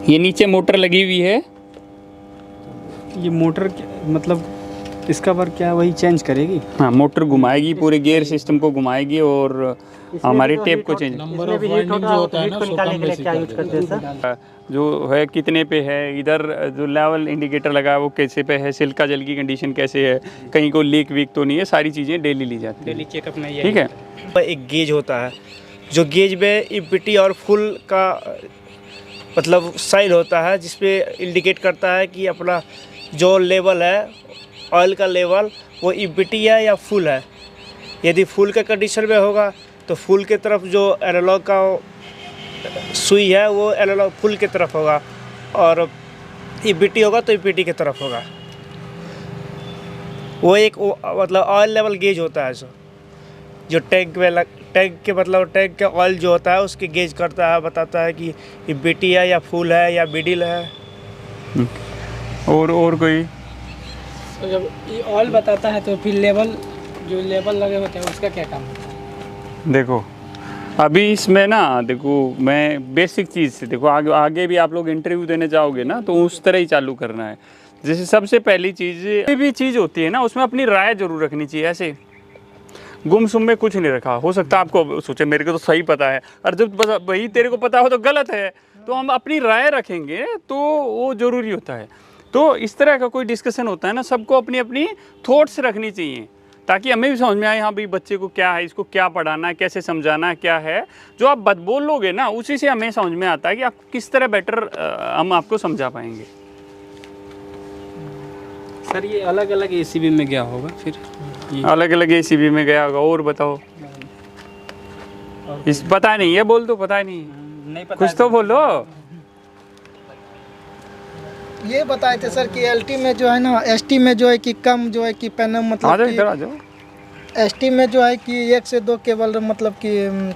ये नीचे मोटर लगी हुई है। ये मोटर मतलब इसका वर्क क्या है, वही चेंज करेगी? हाँ, मोटर घुमाएगी, पूरे गियर सिस्टम को घुमाएगी और हमारी टेप को चेंज। इसमें भी हीट होता है हीट को निकालने के लिए क्या यूज करते हैं सर? जो है कितने पे है, इधर जो लेवल इंडिकेटर लगा है वो कैसे पे है, सिल्का जल की कंडीशन कैसे है, कहीं को लीक वीक तो नहीं है, सारी चीज़ें डेली ली जाती है, डेली चेकअप में। ठीक है। एक गेज होता है, जो गेज में ईपीटी और फुल का मतलब साइन होता है, जिसपे इंडिकेट करता है कि अपना जो लेवल है ऑयल का लेवल वो ईपीटी है या फुल है। यदि फुल के कंडीशन में होगा तो फुल के तरफ जो एनालॉग का सुई है वो एनालॉग फुल के तरफ होगा, और ईपीटी होगा तो ईपीटी के तरफ होगा। वो एक मतलब ऑयल लेवल गेज होता है जो टैंक में टैंक के मतलब टैंक का ऑयल जो होता है उसके गेज करता है, बताता है कि ईपीटी है या फुल है या मिडिल है। और कोई तो जब ये ऑयल बताता है तो फिर लेवल जो लेवल लगे होते हैं उसका क्या काम होता है? देखो अभी इसमें ना, देखो मैं बेसिक चीज़ से, देखो आगे भी आप लोग इंटरव्यू देने जाओगे ना तो उस तरह ही चालू करना है। जैसे सबसे पहली चीज़, कोई भी चीज़ होती है ना उसमें अपनी राय जरूर रखनी चाहिए। ऐसे गुमसुम में कुछ नहीं रखा। हो सकता है आपको सोचे मेरे को तो सही पता है, और जब वही तेरे को पता हो तो गलत है, तो हम अपनी राय रखेंगे तो वो ज़रूरी होता है। तो इस तरह का कोई डिस्कशन होता है ना, सबको अपनी अपनी थॉट्स रखनी चाहिए ताकि हमें भी समझ में आए, हाँ भाई बच्चे को क्या है, इसको क्या पढ़ाना है, कैसे समझाना है, क्या है। जो आप बोल लोगे ना उसी से हमें समझ में आता है कि आप किस तरह बेटर हम आपको समझा पाएंगे। सर ये अलग अलग एसीबी में गया होगा फिर? अलग अलग एसीबी में गया होगा। और बताओ, इस पता नहीं है, बोल दो पता नहीं पता कुछ तो बोलो। ये बताए थे सर कि एलटी में जो है ना, एसटी में जो है कि कम जो है कि पैनल मतलब इधर आ जाओ। एसटी में जो है कि 1 से 2 केबल मतलब कि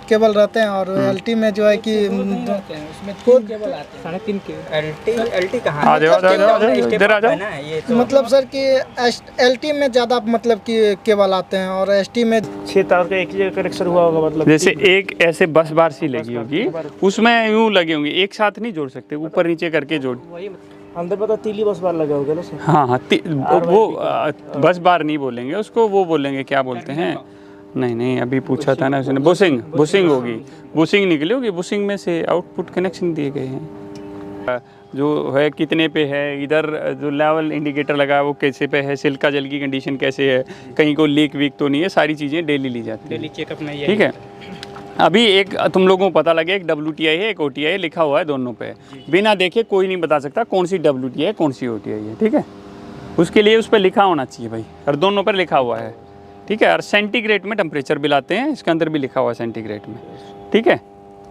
केबल रहते हैं, और एलटी में जो है कि उसमें 3 केबल आते हैं, 3.5 केबल। एलटी कहाँ आ जाओ इधर आ जाओ। मतलब सर कि एलटी में ज़्यादा मतलब कि केबल आते हैं, और एसटी में 6 तार का एक जगह कनेक्शन हुआ होगा। मतलब जैसे एक ऐसे बस बार सी लगी होगी, उसमें यूं लगे होंगे, एक साथ नहीं जोड़ सकते, ऊपर नीचे करके जोड़। अंदर पता तीली बस बार लगा होगा ना सर? हाँ हाँ, वो बस बार नहीं बोलेंगे उसको, वो बोलेंगे क्या बोलते हैं, नहीं अभी पूछा था ना उसने, बुशिंग होगी, बुशिंग निकली होगी, बुशिंग में से आउटपुट कनेक्शन दिए गए हैं। जो है कितने पे है, इधर जो लेवल इंडिकेटर लगा है वो कैसे पे है, सिल्का जल की कंडीशन कैसे है, कहीं को लीक वीक तो नहीं है, सारी चीज़ें डेली ली जाती है, डेली चेकअप में। ठीक है। अभी एक तुम लोगों को पता लगे, एक WTI है एक OTI है, लिखा हुआ है दोनों पे, बिना देखे कोई नहीं बता सकता कौन सी WTI है कौन सी OTI है, ठीक है। उसके लिए उस पर लिखा होना चाहिए भाई, और दोनों पर लिखा हुआ है, ठीक है। और सेंटीग्रेड में टेम्परेचर भी लाते हैं, इसके अंदर भी लिखा हुआ है सेंटीग्रेड में, ठीक है।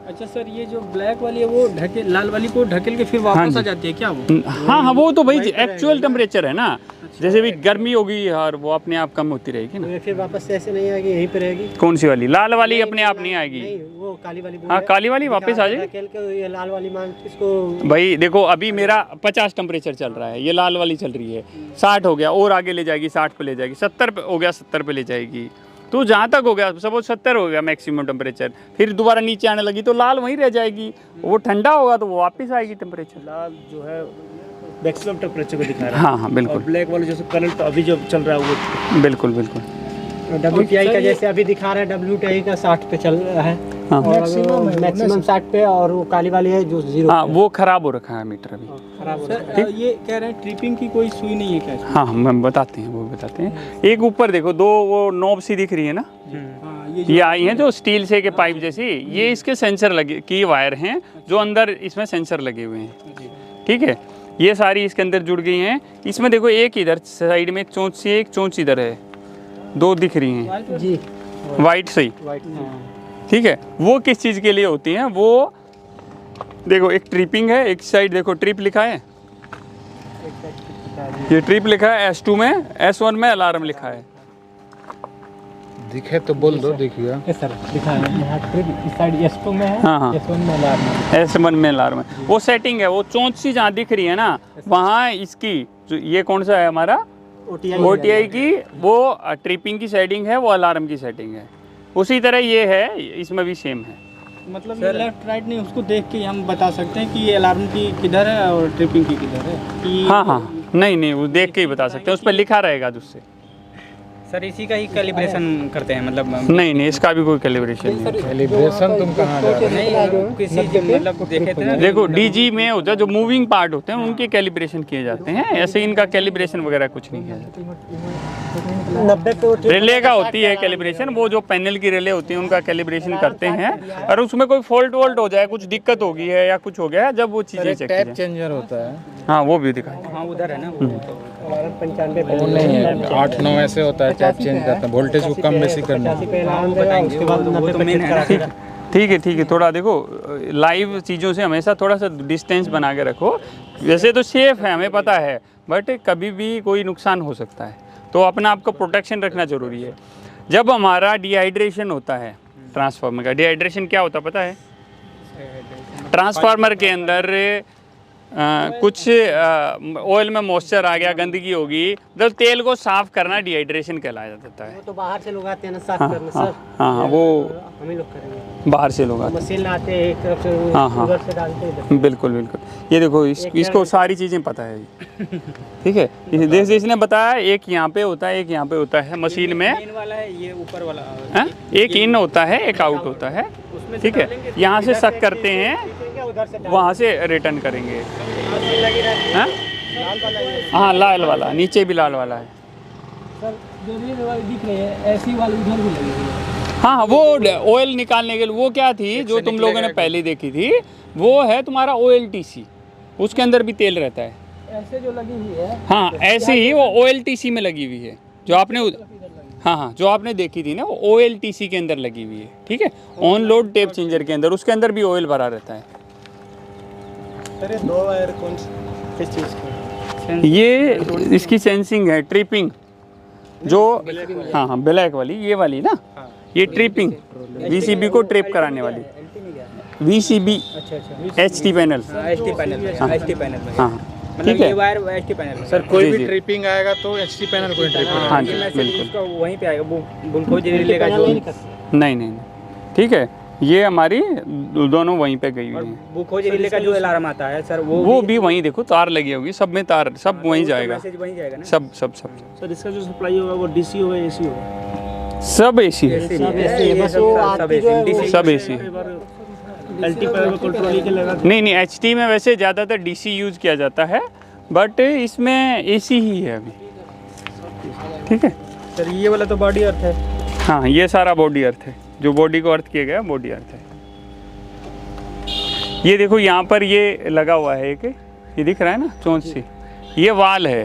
अच्छा सर, ये जो ब्लैक वाली है वो ढकेल, लाल वाली को ढकेल के फिर वापस आ जाती है क्या वो? हाँ, वो तो भाई एक्चुअल टेम्परेचर है ना। जैसे भी गर्मी होगी यार, वो अपने आप कम होती रहेगी ना। फिर वापस से ऐसे नहीं आएगी, यहीं पे रहेगी? कौन सी वाली? लाल वाली अपने आप नहीं आएगी। वो काली वाली। हाँ, काली वाली वापस आ जाएगी। ये लाल वाली मान इसको भाई देखो, अभी मेरा 50 टेम्परेचर चल रहा है, ये लाल वाली चल रही है, 60 हो गया, और आगे ले जाएगी 60 पे ले जाएगी, 70 पे हो गया 70 पे ले जाएगी, तो जहाँ तक हो गया सपोज 70 हो गया मैक्सिमम टेम्परेचर, फिर दोबारा नीचे आने लगी तो लाल वहीं रह जाएगी, वो ठंडा होगा तो वो वापस आएगी टेम्परेचर। लाल जो है मैक्सिमम टेम्परेचर को दिखा रहा है। हाँ बिल्कुल। और ब्लैक वाले जैसे करंट अभी जो चल रहा है वो बिल्कुल। WTI का जैसे अभी दिखा रहा है, WTI का 60 पे चल रहा है, हाँ। और मैक्सिमम 60 पे, और वो काली वाली है जो 0। हाँ, वो खराब हो रखा है मीटर अभी। खराब हो सर ये कह रहे हैं ट्रिपिंग की कोई सुई नहीं है क्या? हाँ, हम बताते हैं। एक ऊपर देखो, 2 वो नॉब सी दिख रही है ना, ये आई हैं जो स्टील से के पाइप जैसी, ये इसके सेंसर लगे की वायर हैं, जो अंदर इसमें सेंसर लगे हुए हैं, ठीक है। ये सारी इसके अंदर जुड़ गई हैं। इसमें देखो, एक इधर साइड में चोंच सी, एक चोंच इधर है, 2 दिख रही हैं जी, वाइट सही, वाइट। ठीक है। वो किस चीज़ के लिए होती हैं? वो देखो, एक ट्रिपिंग है, एक साइड देखो ट्रिप लिखा है, ये ट्रिप लिखा है S2 में, S1 में अलार्म लिखा है। दिखे तो बोल दो, देखिए सर दिखा है यहाँ ट्रिप, इस साइड S2 में है, हाँ। S1 में अलार्म है। S1 में अलार्म है, वो सेटिंग है। वो चोंच सी जहाँ दिख रही है ना, वहाँ इसकी जो ये कौन सा है हमारा OTI की, वो ट्रिपिंग की सेटिंग है, वो अलार्म की सेटिंग है। उसी तरह ये है, इसमें भी सेम है। मतलब ये लेफ्ट राइट नहीं, उसको देख के हम बता सकते हैं कि ये अलार्म की किधर है और ट्रिपिंग की किधर है कि हाँ हाँ, नहीं वो देख के ही बता सकते हैं, उस पर लिखा रहेगा उससे। सर इसी का ही कैलिब्रेशन करते हैं मतलब नहीं इसका भी कोई कैलिब्रेशन नहीं है। सेलिब्रेशन तुम कहाँ जा रहे हो? नहीं किसी मतलब देखे थे ना देखो डीजी में होता है जो मूविंग पार्ट होते हैं उनके कैलिब्रेशन किए जाते हैं, ऐसे इनका कैलिब्रेशन वगैरह कुछ नहीं किया जाता। 90 पे रिले का होती है कैलिब्रेशन, वो जो पैनल की रिले होती है उनका कैलिब्रेशन करते हैं, और उसमें कोई फॉल्ट वॉल्ट हो जाए, कुछ दिक्कत होगी है या कुछ हो गया है, जब वो चीज़ें चेक की टैप जाए। चेंजर होता है, हाँ वो भी दिखाई। हाँ उधर है ना वो नहीं है 8-9 ऐसे होता है, टैप चेंज करता है, वोल्टेज को कम बेसी करना है। ठीक है, थोड़ा देखो लाइव चीज़ों से हमेशा थोड़ा सा डिस्टेंस बना के रखो। वैसे तो सेफ है, हमें पता है, बट कभी भी कोई नुकसान हो सकता है, तो अपना आपका प्रोटेक्शन रखना ज़रूरी है। जब हमारा डिहाइड्रेशन होता है ट्रांसफार्मर का, डिहाइड्रेशन क्या होता है पता है? ट्रांसफार्मर के अंदर कुछ ऑयल में मॉइस्चर आ गया, गंदगी होगी, तो तेल को साफ करना डिहाइड्रेशन कहलाया जाता है। वो तो बाहर से लोग आते हैं ना साफ हाँ करने हाँ सर, हाँ, वो हम ही लोग करेंगे, बाहर से लोग आते मशीन लाते हैं एक तरफ से हाँ, हाँ। उधर से डालते हैं हैं। बिल्कुल ये देखो इसको सारी चीज़ें पता है ठीक है। जैसे इसने बताया एक यहाँ पे होता है, एक यहाँ पे होता है मशीन में, मेन वाला है ये ऊपर वाला हाँ? एक इन होता है, एक आउट होता है, ठीक है। यहाँ से सक करते हैं, वहाँ से रिटर्न करेंगे। हाँ? हाँ लाल वाला, नीचे भी लाल वाला है। सर जो रेड वाली दिख रही है ऐसी वाली उधर भी लगी हुई है। हाँ वो ऑयल निकालने के लिए, वो क्या थी जो तुम लोगों ने पहले देखी थी, वो है तुम्हारा OLTC, उसके अंदर भी तेल रहता है। ऐसे जो लगी हुई है हाँ ऐसे ही वो OLTC में लगी हुई है, जो आपने हाँ जो आपने देखी थी ना, वो OLTC के अंदर लगी हुई है, ठीक है। ऑन लोड टेप चेंजर के अंदर, उसके अंदर भी ऑयल भरा रहता है। अरे 2 वायर कौन किस चीज़ की? ये इसकी सेंसिंग है, ट्रिपिंग जो हाँ ब्लैक वाली, ये वाली ना, ये ट्रिपिंग VCB को ट्रिप कराने वाली, VCB HT panel, HT panel हाँ ठीक है। वायर HT पैनल सर कोई जी, भी जी। ट्रिपिंग आएगा तो HT पैनल को ट्रिप करेगा। हाँ जी बिल्कुल, वहीं पे आएगा, ग्लूकोज रिलेगा जो नहीं ठीक है। ये हमारी दोनों वहीं पे गई हुई हैं। ग्लूकोज रिले का जो अलार्म आता है सर वो भी वहीं देखो, तार लगी होगी, सब में तार, सब वहीं जाएगा, मैसेज वहीं जाएगा ना सब सर इसका जो सप्लाई होगा वो DC होगा AC होगा? सब AC है, सब AC है। LT पर कंट्रोल के लगा नहीं HT में वैसे ज़्यादातर DC यूज़ किया जाता है, बट इसमें AC ही है अभी, ठीक है। सर ये वाला तो बॉडी अर्थ है। हाँ ये सारा बॉडी अर्थ है, जो बॉडी को अर्थ किया गया बॉडी अर्थ है। ये देखो यहाँ पर ये लगा हुआ है एक, ये दिख रहा है ना चोंच सी, ये वाल है,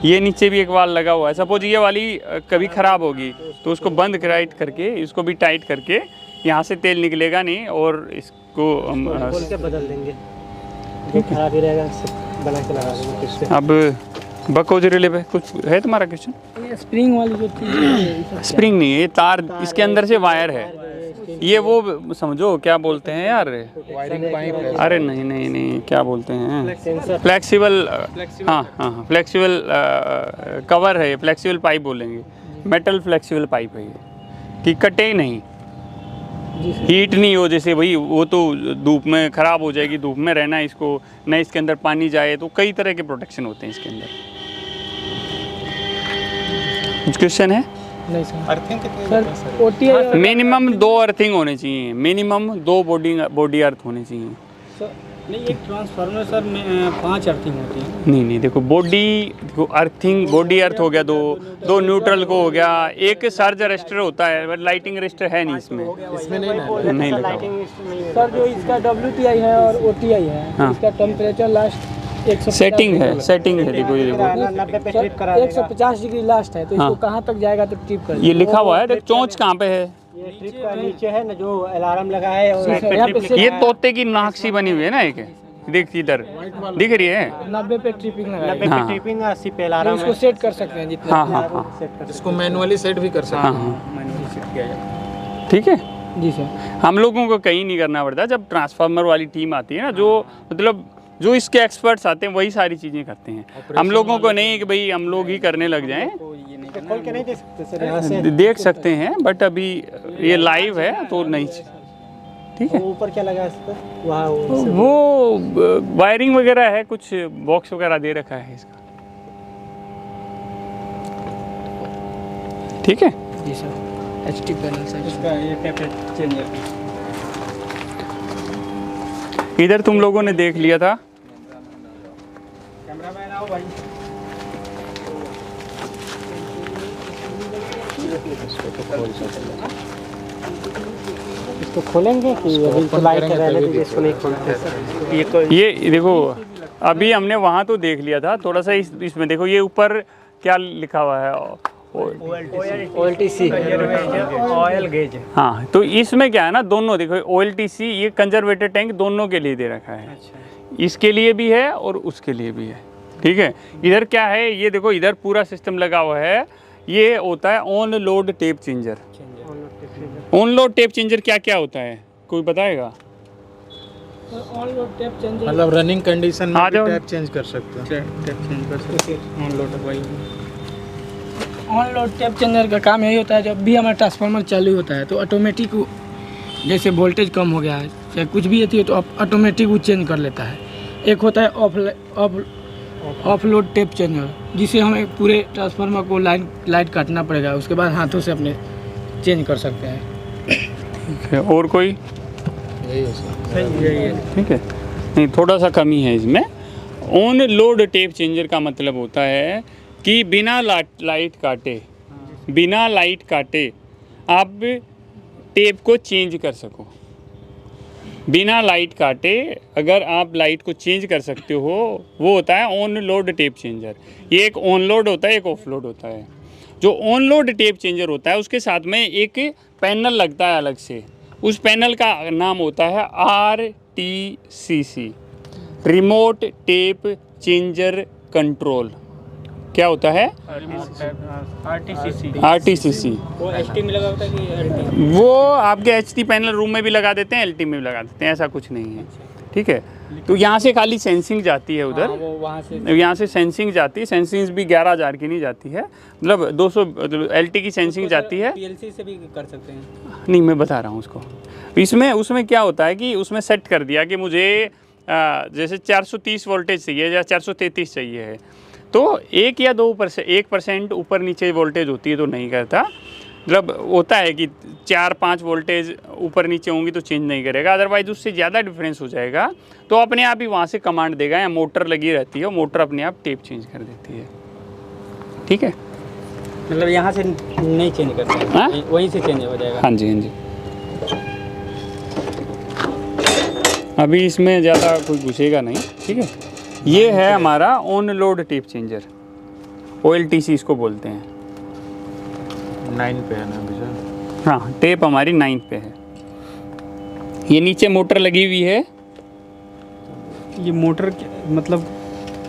ये नीचे भी एक वाल लगा हुआ है। सपोज ये वाली कभी ख़राब होगी तो उसको बंद टाइट करके, इसको भी टाइट करके, यहाँ से तेल निकलेगा नहीं, और इसको हम बदल देंगे, जो खराब ही रहेगा बना के लगा देंगे। अब बकोज रिले पे कुछ है तुम्हारा क्वेश्चन? ये स्प्रिंग वाली जो थी, स्प्रिंग नहीं है, ये तार, इसके अंदर से वायर है, ये वो समझो क्या बोलते हैं यार, वायरिंग पाइप है। अरे नहीं क्या बोलते हैं, फ्लेक्सिबल, हाँ फ्लेक्सिबल कवर है, फ्लेक्सिबल पाइप बोलेंगे, मेटल फ्लेक्सिबल पाइप है ये, कि कटे ही नहीं, हीट नहीं हो, जैसे भाई वो तो धूप में ख़राब हो जाएगी, धूप में रहना है इसको, न इसके अंदर पानी जाए, तो कई तरह के प्रोटेक्शन होते हैं इसके अंदर। कुछ क्वेश्चन है? नहीं सर। अर्थिंग कितनी सर OTI मिनिमम 2 अर्थिंग होने चाहिए, मिनिमम 2 बॉडी अर्थ होने चाहिए। नहीं एक ट्रांसफार्मर सर में 5 अर्थिंग होती है। नहीं देखो बॉडी, देखो अर्थिंग, बॉडी अर्थ हो गया, दो न्यूट्रल को हो गया, एक सर्ज रजिस्टर होता है, बट लाइटिंग रजिस्टर है नहीं इसमें नहीं लगा हुआ। सर जो इसका WTI है और OTI है, हाँ। इसका टेम्परेचर लास्ट 150 सेटिंग है देखो ये देखो, 150 डिग्री लास्ट है, तो इसको हाँ। कहाँ तक जाएगा तो ट्रिप कर ये लिखा हुआ है, देख चोंच कहाँ पे है, ये ट्रिप का नीचे है ना जो अलार्म लगा है, और यहाँ पे ये तोते की नाक सी बनी हुई है ना, एक देख इधर दिख रही है, 90 पे ट्रिपिंग लगाए, 90 हाँ। पे ट्रिपिंग 80 पे तो अलार्म इसको सेट कर सकते हैं जितना। हाँ सेट कर इसको मैनुअली सेट भी कर सकते हाँ हैं। हाँ मैनुअली सेट किया जाए। ठीक है। जी सर। हम लोगों को कहीं नहीं करना पड़ता, जब ट्रांसफार्मर वाली टीम आती है ना, जो मतलब जो इसके एक्सपर्ट्स आते हैं वही सारी चीज़ें करते हैं, हम लोगों को नहीं कि भाई हम लोग ही करने लग जाएं। तो ये नहीं तो खोल के नहीं दे सकते सर यहाँ से? देख सकते हैं, बट अभी ये लाइव है तो नहीं, ठीक है। ऊपर क्या लगा है इस पर? वहाँ वो वायरिंग वगैरह है, कुछ बॉक्स वगैरह दे रखा है इसका, ठीक है। जी सर, एचटी पैनल सर। इसका ये टेम्परेचर चेंजर। इधर तुम लोगों ने देख लिया था, कैमरामैन आओ भाई। इसको खोलेंगे कि अभी तो लाइट रहने दीजिए, इसको नहीं खोलते सर। ये देखो अभी हमने वहाँ तो देख लिया था, थोड़ा सा इसमें देखो ये ऊपर क्या लिखा हुआ है, OLTC ऑयल गेज। हाँ, तो इसमें क्या है ना, दोनों देखो OLTC ये कंजर्वेटर टैंक दोनों के लिए दे रखा है, इसके लिए भी है और उसके लिए भी है, ठीक है। इधर क्या है, ये देखो इधर पूरा सिस्टम लगा हुआ है, ये होता है on load tap changer. On load tap changer क्या क्या होता है, कोई बताएगा? ऑन लोड टेप चेंजर मतलब रनिंग कंडीशन में आ भी जाओ। टैप चेंज कर सकते हैं। टेप चेंज कर सकते हैं। ऑन लोड वही। ऑन लोड टेप चेंजर का काम यही होता है, जब भी हमारा ट्रांसफार्मर चालू होता है तो ऑटोमेटिक जैसे वोल्टेज कम हो गया है चाहे कुछ भी होती है तो ऑटोमेटिक वो चेंज कर लेता है। एक होता है ऑफ लोड टेप चेंजर, जिसे हमें पूरे ट्रांसफार्मर को लाइट काटना पड़ेगा, उसके बाद हाथों से अपने चेंज कर सकते हैं। ठीक है, और कोई? यही है सर। यही है। ठीक है, नहीं थोड़ा सा कमी है इसमें। ऑन लोड टेप चेंजर का मतलब होता है कि बिना लाइट काटे आप टेप को चेंज कर सको। बिना लाइट काटे अगर आप लाइट को चेंज कर सकते हो, वो होता है ऑन लोड टेप चेंजर। ये एक ऑन लोड होता है, एक ऑफ लोड होता है। जो ऑन लोड टेप चेंजर होता है उसके साथ में एक पैनल लगता है अलग से, उस पैनल का नाम होता है RTCC, remote tape changer control. क्या होता है? RTCC। वो HT में लगा होता है कि LT? वो आपके HT पैनल रूम में भी लगा देते हैं, LT में भी लगा देते हैं, ऐसा कुछ नहीं है, ठीक है। तो यहाँ से खाली सेंसिंग जाती है उधर, वो वहाँ से यहाँ से सेंसिंग जाती है। सेंसिंग भी 11,000 की नहीं जाती है, मतलब 200 LT की सेंसिंग जाती है। PLC से भी कर सकते हैं। नहीं, मैं बता रहा हूँ उसको। इसमें उसमें क्या होता है कि उसमें सेट कर दिया कि मुझे जैसे 430 वोल्टेज चाहिए या 433 चाहिए है, तो 1 या 1% ऊपर नीचे वोल्टेज होती है तो नहीं करता। मतलब होता है कि 4-5 वोल्टेज ऊपर नीचे होंगी तो चेंज नहीं करेगा, अदरवाइज उससे ज़्यादा डिफरेंस हो जाएगा तो अपने आप ही वहाँ से कमांड देगा, या मोटर लगी रहती है, मोटर अपने आप टेप चेंज कर देती है, ठीक है। मतलब यहाँ से नहीं चेंज करते हैं, हाँ? वहीं से चेंज हो जाएगा। हाँ जी, हाँ जी। अभी इसमें ज़्यादा कोई घुसेगा नहीं, ठीक है। ये है हमारा on load tap changer, OLTC इसको बोलते हैं। 9 पे है ना अभी सर? हाँ, टेप हमारी 9 पे है। ये नीचे मोटर लगी हुई है। ये मोटर मतलब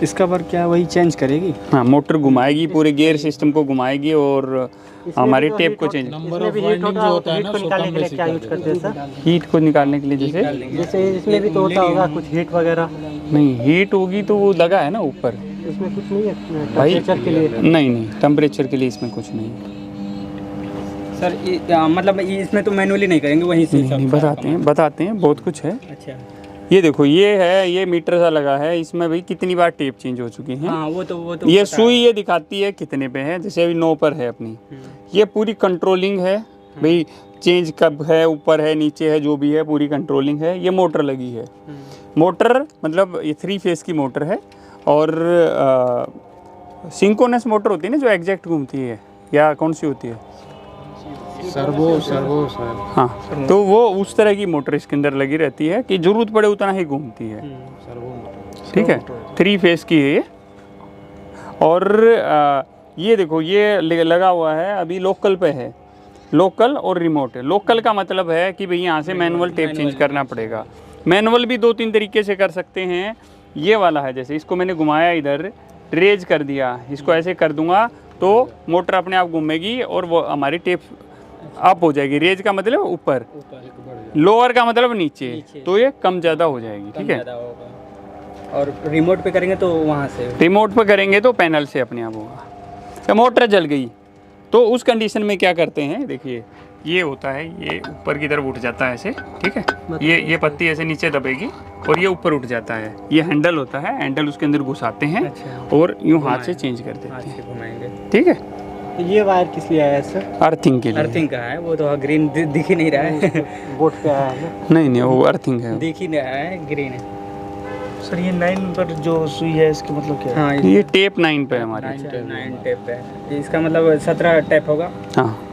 इसका वर्क क्या है, वही चेंज करेगी? हाँ, मोटर घुमाएगी, पूरे गियर सिस्टम को घुमाएगी और हमारी टेप को चेंज। नंबर ऑफ वाइंडिंग जो होता है ना उसको कम बेसी कर देते हैं। हीट को निकालने के लिए जैसे जैसे इसमें भी तो होता होगा कुछ हीट वगैरह? नहीं, हीट होगी तो वो लगा है ना ऊपर इसमें कुछ नहीं है भाई, टेम्परेचर के लिए? नहीं, टेम्परेचर के लिए इसमें कुछ नहीं है। सर मतलब इसमें तो मैनुअली नहीं करेंगे, वहीं से नहीं, बताते हैं बहुत कुछ है। अच्छा, ये देखो, ये है, ये मीटर सा लगा है, इसमें भाई कितनी बार टेप चेंज हो चुकी है। हाँ वो तो ये पता सुई ये दिखाती है कितने पे है, जैसे अभी 9 पर है अपनी। ये पूरी कंट्रोलिंग है भाई, चेंज कब है, ऊपर है नीचे है, जो भी है पूरी कंट्रोलिंग है। ये मोटर लगी है, मोटर मतलब ये 3 फेस की मोटर है, और सिंक्रोनस मोटर होती है ना जो एग्जैक्ट घूमती है, या कौन सी होती है? Servo sir. हाँ, तो वो उस तरह की मोटर इसके अंदर लगी रहती है कि जरूरत पड़े उतना ही घूमती है, ठीक है। 3 फेस की है ये। और ये देखो, ये लगा हुआ है अभी लोकल पे है, लोकल और रिमोट है। लोकल का मतलब है कि भाई यहाँ से मैनुअल टेप चेंज करना पड़ेगा। मैनुअल भी 2-3 तरीके से कर सकते हैं। ये वाला है, जैसे इसको मैंने घुमाया, इधर रेज कर दिया, इसको ऐसे कर दूंगा तो मोटर अपने आप घूमेगी और वो हमारी टेप अप हो जाएगी। रेज का मतलब ऊपर, लोअर का मतलब नीचे, तो ये कम ज़्यादा हो जाएगी, ठीक है। और रिमोट पे करेंगे तो वहाँ से, रिमोट पे करेंगे तो पैनल से अपने आप होगा। तो मोटर जल गई तो उस कंडीशन में क्या करते हैं, देखिए ये होता है, ये ऊपर की तरफ उठ जाता है ऐसे, ठीक है। ये पत्ती ऐसे नीचे दबेगी और ये ऊपर उठ जाता है। ये हैंडल होता है, हैंडल उसके अंदर घुसाते हैं और यूँ हाथ से चेंज कर देते हैं, घुमाएंगे। ठीक है। ये वायर किस लिए आया है सर? अर्थिंग के लिए। अर्थिंग का है, वो तो ग्रीन दिख ही नहीं रहा है। बोट पे आया है ना? नहीं वो अर्थिंग है। दिख ही नहीं रहा है, ग्रीन है। सर ये 9 पर जो सुई है इसका मतलब क्या है? हाँ, ये टेप 9 पे है हमारे। 9 टेप है। इसका मतलब 17 टेप होगा। हाँ,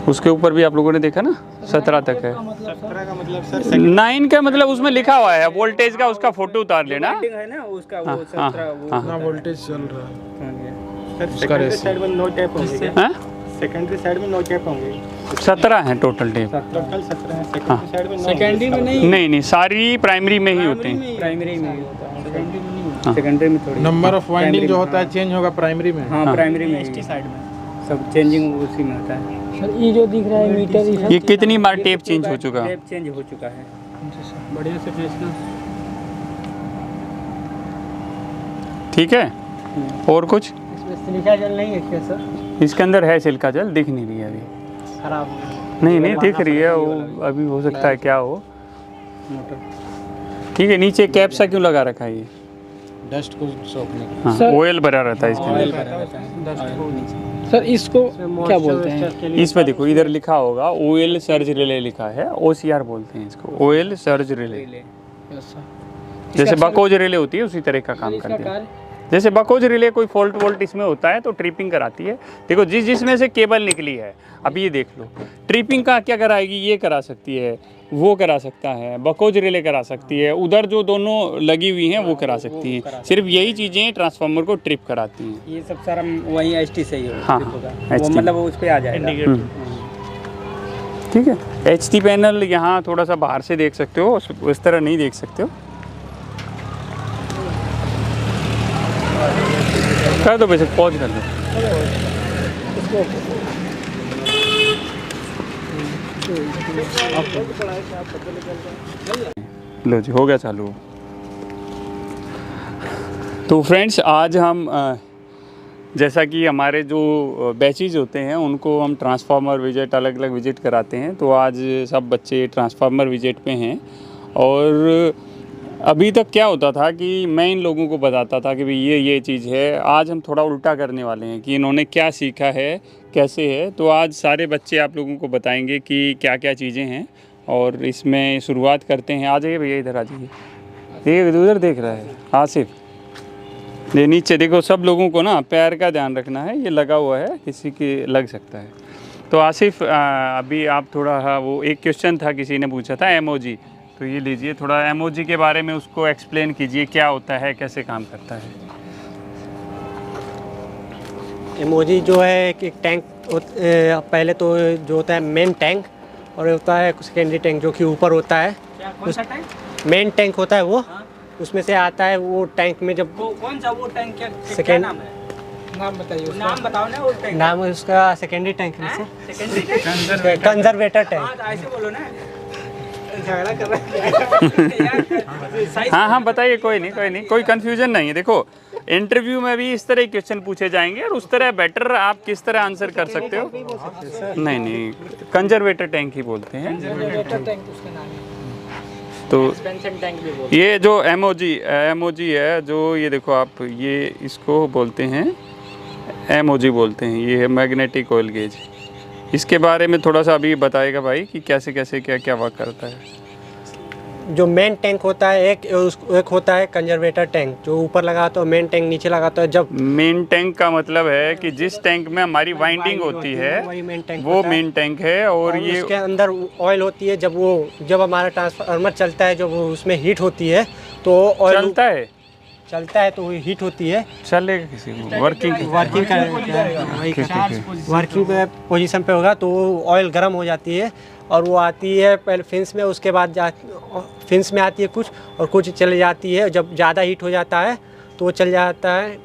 उसके ऊपर भी आप लोगों ने देखा ना 17 तक है। 17 का मतलब सर 9 का मतलब उसमें लिखा हुआ है वोल्टेज का, उसका फोटो उतार लेना। है ना उसका, वो हाँ, 17 वो हाँ, कितना वोल्टेज चल रहा है? सर सेकेंडरी साइड में 9 टेप होंगे क्या? हाँ? सेकेंडरी साइड में 9 टेप होंगे। 17 है टोटल टेप। टोटल 17 है। हाँ। सेकेंडरी साइड में 9। सेकेंडरी में नहीं, नहीं सारी प्राइमरी में ही होते हैं। प्राइमरी में ही होता है, सेकेंडरी में नहीं हाँ। होता। सेकेंडरी में थोड़ी नंबर ऑफ वाइंडिंग जो होता है चेंज होगा प्राइमरी में। हाँ, प्राइमरी में एसटी साइड में सब चेंजिंग उसी में होता है। सर ये जो दिख रहा है मीटर, ये कितनी बार टेप चेंज हो चुका? टेप चेंज हो चुका है। बढ़िया से खींचना। ठीक है। और कुछ इसमें सिलिका जल नहीं है क्या सर? इसके अंदर है सिल्का जल, दिख नहीं रही है अभी। खराब हो गया। नहीं दिख रही है वो, अभी हो सकता है क्या हो। मोटर ठीक है। नीचे कैप सा क्यों लगा रखा है ये? डस्ट को सोखने का। हाँ, सर- ऑयल भरा रहता है इसके अंदर। सर इसको क्या बोलते हैं? इसमें देखो इधर लिखा होगा ऑयल सर्ज रिले लिखा है, OCR बोलते हैं इसको, ऑयल सर्ज रिले। जैसे बकोज रिले होती है उसी तरह का काम करते हैं। जैसे बकोज रिले कोई फॉल्ट वोल्ट इसमें होता है तो ट्रिपिंग कराती है। देखो जिसमें से केबल निकली है, अब ये देख लो, ट्रिपिंग का क्या कराएगी? ये करा सकती है, वो करा सकता है, बकोज रिले करा सकती है, उधर जो दोनों लगी हुई हैं वो करा सकती हैं। सिर्फ यही चीज़ें ट्रांसफार्मर को ट्रिप कराती हैं। ये सब सारा वही एसटी से ही हाँ, होगा। HT। वो मतलब उस पे आ जाएगा। ठीक है। HT पैनल यहाँ थोड़ा सा बाहर से देख सकते हो, उस तरह नहीं देख सकते हो। कर दो वैसे, पॉज कर दो। लो जी, हो गया चालू। तो फ्रेंड्स आज हम जैसा कि हमारे जो बैचेज होते हैं उनको हम ट्रांसफार्मर विजिट अलग अलग विजिट कराते हैं, तो आज सब बच्चे ट्रांसफार्मर विजिट पे हैं। और अभी तक क्या होता था कि मैं इन लोगों को बताता था कि भाई ये चीज़ है। आज हम थोड़ा उल्टा करने वाले हैं कि इन्होंने क्या सीखा है, कैसे है। तो आज सारे बच्चे आप लोगों को बताएंगे कि क्या क्या चीज़ें हैं और इसमें शुरुआत करते हैं। आ जाइए भैया, इधर आ जाइए। ये उधर देख रहा है आसिफ, ये नीचे देखो। सब लोगों को ना पैर का ध्यान रखना है, ये लगा हुआ है, किसी के लग सकता है। तो आसिफ अभी आप थोड़ा, हाँ वो एक क्वेश्चन था किसी ने पूछा था एमओजी, तो ये लीजिए थोड़ा एमओजी के बारे में उसको एक्सप्लेन कीजिए, क्या होता है, कैसे काम करता है। एमओजी जो है कि टैंक पहले तो जो होता है मेन टैंक, और होता है सेकेंडरी टैंक जो कि ऊपर होता है। कौन सा टैंक? मेन टैंक होता है वो, उसमें से आता है वो टैंक में जब वो कौन सा वो टैंक क्या सेकेंड नाम है? नाम बताइए उसका। नाम बताओ ना उस टैंक। नाम है उसका सेकेंडरी टैंक है सेकेंडरी टैंक। Conservator tank. हाँ, तो ऐसे बोलो ना। झगड़ा कर रहा है। हाँ बताइए, कोई नहीं, कोई कन्फ्यूजन नहीं है। देखो इंटरव्यू में भी इस तरह क्वेश्चन पूछे जाएंगे और उस तरह बेटर आप किस तरह आंसर कर सकते हो। नहीं, कंजर्वेटर टैंक ही बोलते हैं। टैंक उसका नाम है। तो सस्पेंशन टैंक भी बोलते ये जो एमओजी है, जो ये देखो आप, ये इसको बोलते हैं एमओजी बोलते हैं। ये है मैग्नेटिक ऑयल गेज। इसके बारे में थोड़ा सा अभी बताएगा भाई कि कैसे कैसे क्या क्या वर्क करता है। जो मेन टैंक होता है एक होता है कंजर्वेटर टैंक, जो ऊपर लगाता है, मेन टैंक नीचे लगाता है। जब मेन टैंक का मतलब है कि जिस टैंक में हमारी वाइंडिंग होती है वही मेन टैंक वो होता है। मेन टैंक है। और ये उसके अंदर ऑयल होती है। जब हमारा ट्रांसफार्मर चलता है, जब वो उसमें हीट होती है तो ऑयल चलता है तो वो हीट होती है। चलेगा किसी को वर्किंग वर्किंग पोजीशन पे होगा तो ऑयल गर्म हो जाती है और वो आती है पहले फिंस में, उसके बाद फिंस में आती है कुछ, और कुछ चली जाती है। जब ज़्यादा हीट हो जाता है तो वो चल जाता है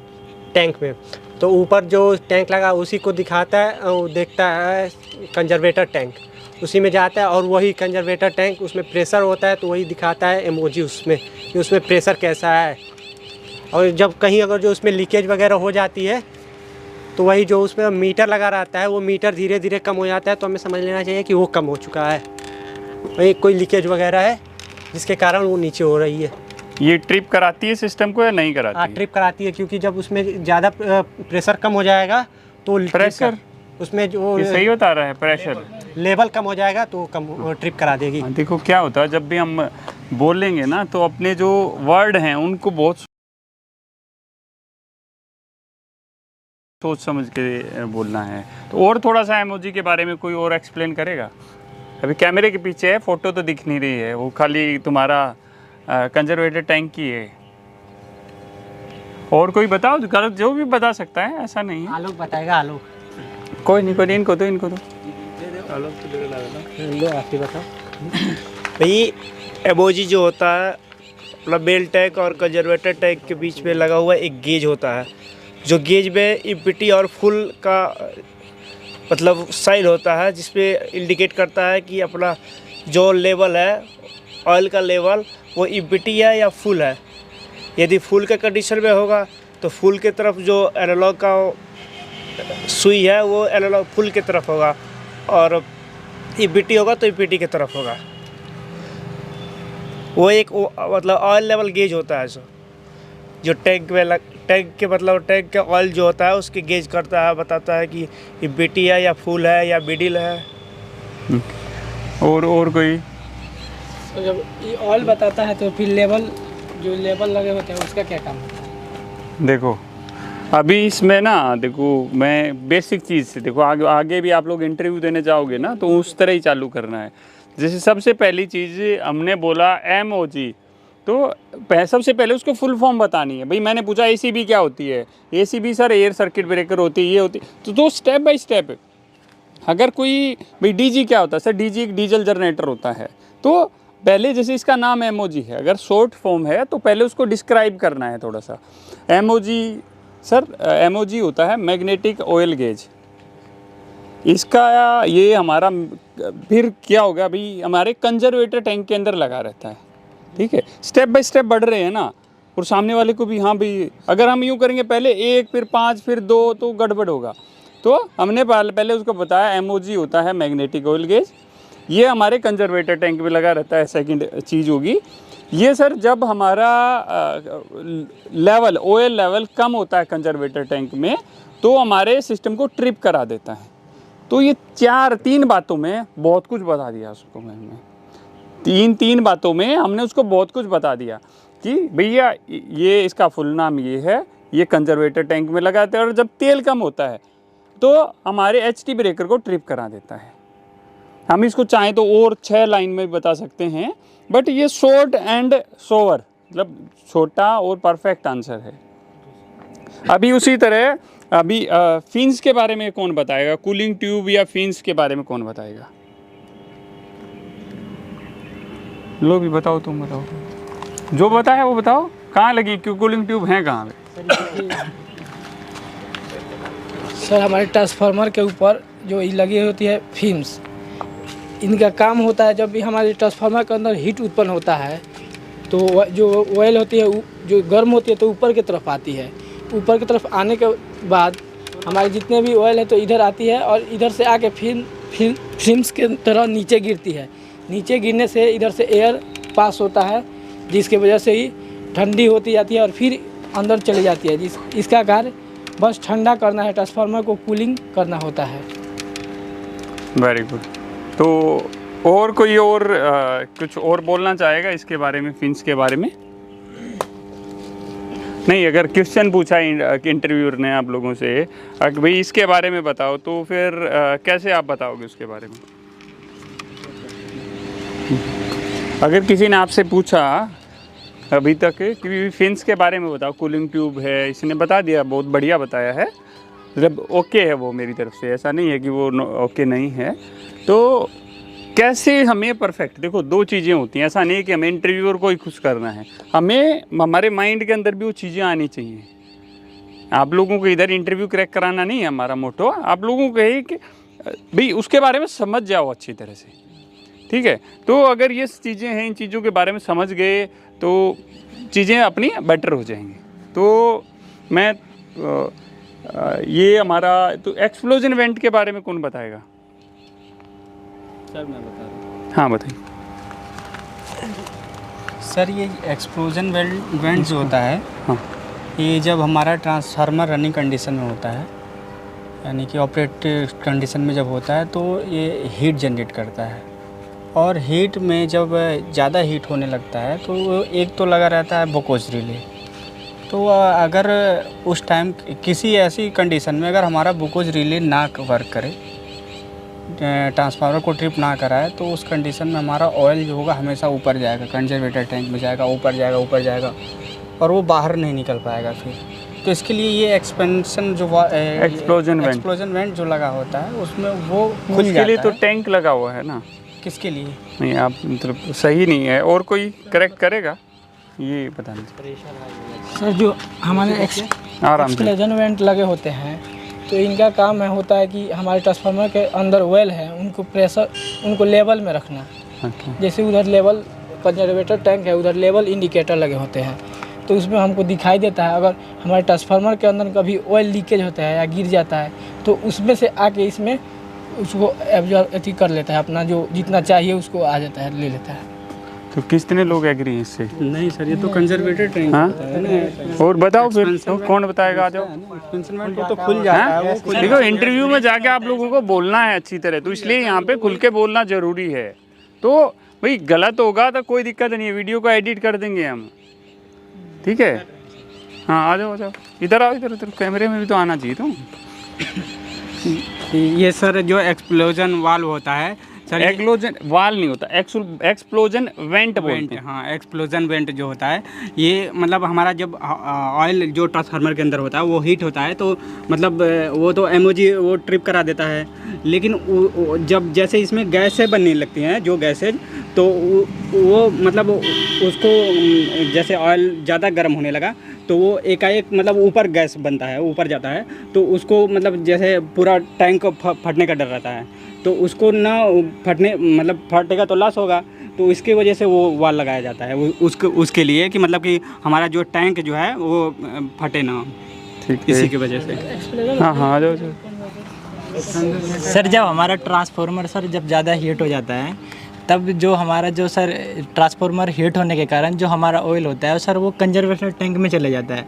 टैंक में। तो ऊपर जो टैंक लगा उसी को दिखाता है, वो देखता है कंजर्वेटर टैंक, उसी में जाता है। और वही कंजर्वेटर टैंक, उसमें प्रेशर होता है तो वही दिखाता है एमओजी उसमें कि उसमें प्रेशर कैसा है। और जब कहीं अगर जो उसमें लीकेज वगैरह हो जाती है तो वही जो उसमें मीटर लगा रहता है वो मीटर धीरे धीरे कम हो जाता है, तो हमें समझ लेना चाहिए कि वो कम हो चुका है, वही कोई लीकेज वगैरह है जिसके कारण वो नीचे हो रही है। ये ट्रिप कराती है सिस्टम को या नहीं कराती हाँ, है? ट्रिप कराती है, क्योंकि जब उसमें ज़्यादा प्रेशर कम हो जाएगा तो प्रेशर उसमें जो ये सही बता रहा है, प्रेशर लेवल कम हो जाएगा तो कम ट्रिप करा देगी। हाँ, देखो क्या होता है जब भी हम बोलेंगे ना तो अपने जो वर्ड हैं उनको बहुत सोच समझ के बोलना है। तो और थोड़ा सा इमोजी के बारे में कोई और एक्सप्लेन करेगा? अभी कैमरे के पीछे है, फोटो तो दिख नहीं रही है, वो खाली तुम्हारा कंजर्वेटर टैंक की है। और कोई बताओ, जो भी बता सकता है, ऐसा नहीं है। आलोक बताएगा, आलोक। कोई नहीं, इनको दो आप ही बताओ। भाई एमोजी जो होता है मतलब बेल टैंक और कंजर्वेटर टैंक के बीच में लगा हुआ एक गेज होता है, जो गेज में इम्पिटी और फुल का मतलब साइन होता है, जिसपे इंडिकेट करता है कि अपना जो लेवल है ऑयल का लेवल वो इम्पिटी है या फुल है। यदि फुल के कंडीशन में होगा तो फुल के तरफ जो एनालॉग का सुई है वो एनालॉग फुल की तरफ होगा, और इम्पिटी होगा तो इम्पिटी की तरफ होगा। वो एक मतलब ऑयल लेवल गेज होता है जो टैंक में टैंक के मतलब टैंक का ऑयल जो होता है उसके गेज करता है, बताता है कि इम्पिटी है या फुल है या मिडिल है। और कोई? तो जब ये ऑयल बताता है तो फिर लेवल, जो लेवल लगे होते हैं उसका क्या काम होता है? देखो अभी इसमें ना, देखो मैं बेसिक चीज़ से, देखो आगे भी आप लोग इंटरव्यू देने जाओगे ना तो उस तरह ही चालू करना है। जैसे सबसे पहली चीज़ हमने बोला एमओजी, तो सबसे पहले उसको फुल फॉर्म बतानी है। भाई मैंने पूछा एसीबी क्या होती है, ACB sir air circuit breaker होती है, ये होती, तो दो स्टेप बाय स्टेप है। अगर कोई भाई डीजी क्या होता है सर, डीजी एक डीजल जनरेटर होता है, तो पहले जैसे इसका नाम एमओजी है, अगर शॉर्ट फॉर्म है तो पहले उसको डिस्क्राइब करना है थोड़ा सा। एमओजी सर, एमओजी होता है मैग्नेटिक ऑयल गेज। इसका ये हमारा फिर क्या होगा भाई, हमारे कंजर्वेटर टैंक के अंदर लगा रहता है, ठीक है। स्टेप बाय स्टेप बढ़ रहे हैं ना, और सामने वाले को भी हाँ भाई, अगर हम यूँ करेंगे पहले 1 फिर 5 फिर 2 तो गड़बड़ होगा। तो हमने पहले उसको बताया एमओजी होता है मैग्नेटिक ऑयल गेज, ये हमारे कंजर्वेटर टैंक में लगा रहता है। सेकंड चीज़ होगी ये सर, जब हमारा लेवल ऑयल लेवल कम होता है कंजर्वेटर टैंक में तो हमारे सिस्टम को ट्रिप करा देता है। तो ये 3 बातों में बहुत कुछ बता दिया उसको मैंने, 3 बातों में हमने उसको बहुत कुछ बता दिया कि भैया ये इसका फुल नाम ये है, ये कंजर्वेटर टैंक में लगाते हैं, और जब तेल कम होता है तो हमारे एचटी ब्रेकर को ट्रिप करा देता है। हम इसको चाहें तो और 6 लाइन में भी बता सकते हैं, बट ये शॉर्ट एंड सोवर, मतलब छोटा और परफेक्ट आंसर है। अभी उसी तरह अभी फिन्स के बारे में कौन बताएगा, कूलिंग ट्यूब या फिन्स के बारे में कौन बताएगा? लो भी बताओ, तुम बताओ, जो बताया वो बताओ। कहाँ लगी, क्यों कूलिंग ट्यूब है कहाँ पे? सर हमारे ट्रांसफार्मर के ऊपर जो ये लगी होती है फिन्स, इनका काम होता है जब भी हमारे ट्रांसफार्मर के अंदर हीट उत्पन्न होता है तो जो ऑयल होती है जो गर्म होती है तो ऊपर की तरफ आती है। ऊपर की तरफ आने के बाद हमारे जितने भी ऑयल है तो इधर आती है, और इधर से आके फिन्स के तरह नीचे गिरती है। नीचे गिरने से इधर से एयर पास होता है, जिसके वजह से ही ठंडी होती जाती है और फिर अंदर चली जाती है। इसका कार्य बस ठंडा करना है, ट्रांसफार्मर को कूलिंग करना होता है। Very good. तो और कोई और कुछ और बोलना चाहेगा इसके बारे में, फिन्स के बारे में? नहीं, अगर क्वेश्चन पूछा इंटरव्यूअर ने आप लोगों से कि भाई इसके बारे में बताओ, तो फिर कैसे आप बताओगे उसके बारे में? अगर किसी ने आपसे पूछा अभी तक कि फिन्स के बारे में बताओ, कूलिंग ट्यूब है, इसने बता दिया, बहुत बढ़िया बताया है, मतलब ओके है वो मेरी तरफ से, ऐसा नहीं है कि वो ओके नहीं है। तो कैसे हमें परफेक्ट, देखो 2 चीज़ें होती हैं, ऐसा नहीं है कि हमें इंटरव्यूअर को ही खुश करना है, हमें हमारे माइंड के अंदर भी वो चीज़ें आनी चाहिए। आप लोगों को इधर इंटरव्यू क्रैक कराना नहीं है हमारा मोटो, आप लोगों को है कि भाई उसके बारे में समझ जाओ अच्छी तरह से, ठीक है। तो अगर ये चीज़ें हैं, इन चीज़ों के बारे में समझ गए तो चीज़ें अपनी बेटर हो जाएंगी। तो मैं ये हमारा तो एक्सप्लोजन वेंट के बारे में कौन बताएगा? सर मैं बता रहा हूँ। हाँ बताइए। सर ये एक्सप्लोजन वेंट जो होता है, हाँ। ये जब हमारा ट्रांसफार्मर रनिंग कंडीशन में होता है, यानी कि ऑपरेटिव कंडीशन में जब होता है तो ये हीट जनरेट करता है, और हीट में जब ज़्यादा हीट होने लगता है तो एक तो लगा रहता है बकोज रिले। तो अगर उस टाइम किसी ऐसी कंडीशन में अगर हमारा बकोज रिले ना वर्क करे, ट्रांसफार्मर को ट्रिप ना कराए, तो उस कंडीशन में हमारा ऑयल जो होगा हमेशा ऊपर जाएगा, कंजर्वेटर टैंक में जाएगा, ऊपर जाएगा और वो बाहर नहीं निकल पाएगा फिर। तो इसके लिए ये एक्सपेंशन जो एक्सप्लोजन वेंट जो लगा होता है उसमें वो खुल उसके जाता लिए तो है। टैंक लगा हुआ है ना? किसके लिए? नहीं आप मतलब सही नहीं है, और कोई करेक्ट करेगा ये बताना। सर जो हमारे आराम से। एक्सप्लोजन वेंट लगे होते हैं तो इनका काम है होता है कि हमारे ट्रांसफार्मर के अंदर ऑयल है, उनको प्रेशर, उनको लेवल में रखना। Okay. जैसे उधर लेवल कंजर्वेटर टैंक है, उधर लेवल इंडिकेटर लगे होते हैं, तो उसमें हमको दिखाई देता है अगर हमारे ट्रांसफार्मर के अंदर कभी ऑयल लीकेज होता है या गिर जाता है तो उसमें से आके इसमें उसको एब्जॉर्ब अथी कर लेता है, अपना जो जितना चाहिए उसको आ जाता है, ले लेता है। तो कितने लोग एग्री हैं इससे? नहीं सर, ये तो कंजर्वेटर टैंक हाँ? होता है ना। और बताओ फिर तो कौन बताएगा? आ जाओ। एक्सपेंशन वेंट तो खुल जाता है, वो खुल देखो इंटरव्यू में जाके आप लोगों को बोलना है अच्छी तरह, तो इसलिए यहाँ पे खुल के बोलना जरूरी है। तो भाई गलत होगा तो कोई दिक्कत नहीं है, वीडियो को एडिट कर देंगे हम, ठीक है? हाँ आ जाओ इधर आओ, इधर कैमरे में भी तो आना चाहिए। तो ये सर जो एक्सप्लोजन वाल्व होता है सर, एक्सप्लोजन वाल नहीं होता, एक्सप्लोजन वेंट बोलते हैं। हाँ एक्सप्लोजन वेंट जो होता है, ये मतलब हमारा जब ऑयल जो ट्रांसफार्मर के अंदर होता है वो हीट होता है, तो मतलब वो तो एमओजी वो ट्रिप करा देता है, लेकिन जब जैसे इसमें गैसें बनने लगती हैं जो गैसेज, तो वो मतलब उसको जैसे ऑयल ज़्यादा गर्म होने लगा तो वो एकाएक मतलब ऊपर गैस बनता है, ऊपर जाता है, तो उसको मतलब जैसे पूरा टैंक फटने का डर रहता है, तो उसको ना फटने मतलब फटेगा तो लॉस होगा, तो इसकी वजह से वो वाल लगाया जाता है उसके लिए कि मतलब कि हमारा जो टैंक जो है वो फटे ना, ठीक है, इसी की वजह से। हाँ आ जाओ। सर जब हमारा ट्रांसफार्मर सर जब ज़्यादा हीट हो जाता है, तब जो हमारा जो सर ट्रांसफार्मर हीट होने के कारण जो हमारा ऑयल होता है सर वो कंजर्वेटर टैंक में चले जाता है।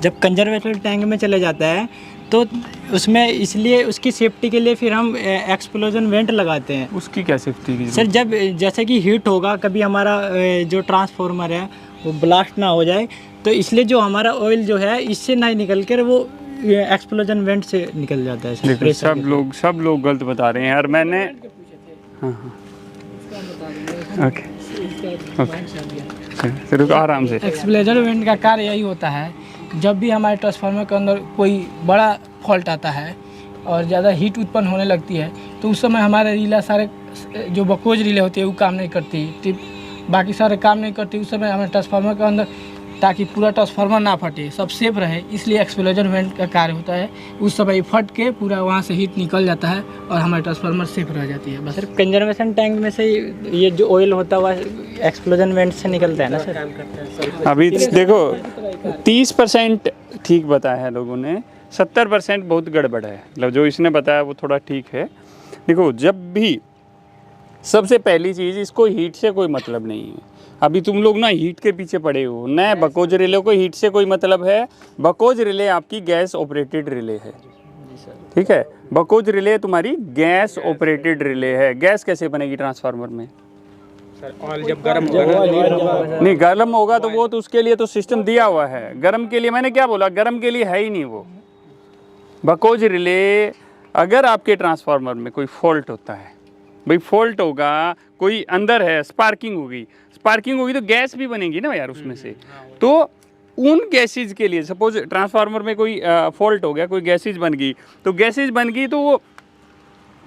जब कंजर्वेटर टैंक में चले जाता है तो उसमें इसलिए उसकी सेफ्टी के लिए फिर हम एक्सप्लोजन वेंट लगाते हैं। उसकी क्या सेफ्टी की? सर जब जैसे कि हीट होगा, कभी हमारा जो ट्रांसफार्मर है वो ब्लास्ट ना हो जाए, तो इसलिए जो हमारा ऑयल जो है इससे ना निकल कर वो एक्सप्लोजन वेंट से निकल जाता है सर। देखो सब लोग गलत बता रहे हैं यार। मैंने ओके रुको आराम से। एक्सप्लोजन वेंट का कार्य यही होता है, जब भी हमारे ट्रांसफार्मर के अंदर कोई बड़ा फॉल्ट आता है और ज़्यादा हीट उत्पन्न होने लगती है, तो उस समय हमारे रिले सारे जो बकोज रिले होती है वो काम नहीं करती, बाकी सारे काम नहीं करती। उस समय हमारे ट्रांसफार्मर के अंदर, ताकि पूरा ट्रांसफार्मर ना फटे, सब सेफ रहे, इसलिए एक्सप्लोजन वेंट का कार्य होता है। उस समय फट के पूरा वहाँ से हीट निकल जाता है और हमारे ट्रांसफार्मर सेफ रह जाती है। बस सर कंजर्वेशन टैंक में से ये जो ऑयल होता है वह एक्सप्लोजन वेंट से निकलता है ना सर? अभी देखो 30% ठीक बताया है लोगों ने, 70% बहुत गड़बड़ है। मतलब जो इसने बताया वो थोड़ा ठीक है। देखो जब भी सबसे पहली चीज़, इसको हीट से कोई मतलब नहीं है। अभी तुम लोग ना हीट के पीछे पड़े हो, नए बकोज रिले को हीट से कोई मतलब है। बकोज रिले आपकी गैस ऑपरेटेड रिले है, ठीक है? बकोज रिले तुम्हारी गैस ऑपरेटेड रिले है। गैस कैसे बनेगी ट्रांसफार्मर में? ऑयल जब गर्म होगा, नहीं गर्म होगा तो वो तो उसके लिए तो सिस्टम दिया हुआ है। गर्म के लिए मैंने क्या बोला, गर्म के लिए है ही नहीं वो बकोज रिले। अगर आपके ट्रांसफार्मर में कोई फॉल्ट होता है, भाई फॉल्ट होगा, कोई अंदर है, स्पार्किंग होगी तो गैस भी बनेगी ना यार उसमें से। तो उन गैसेज के लिए, सपोज ट्रांसफार्मर में कोई फॉल्ट हो गया, कोई गैसेज बन गई, तो गैसेज बन गई तो वो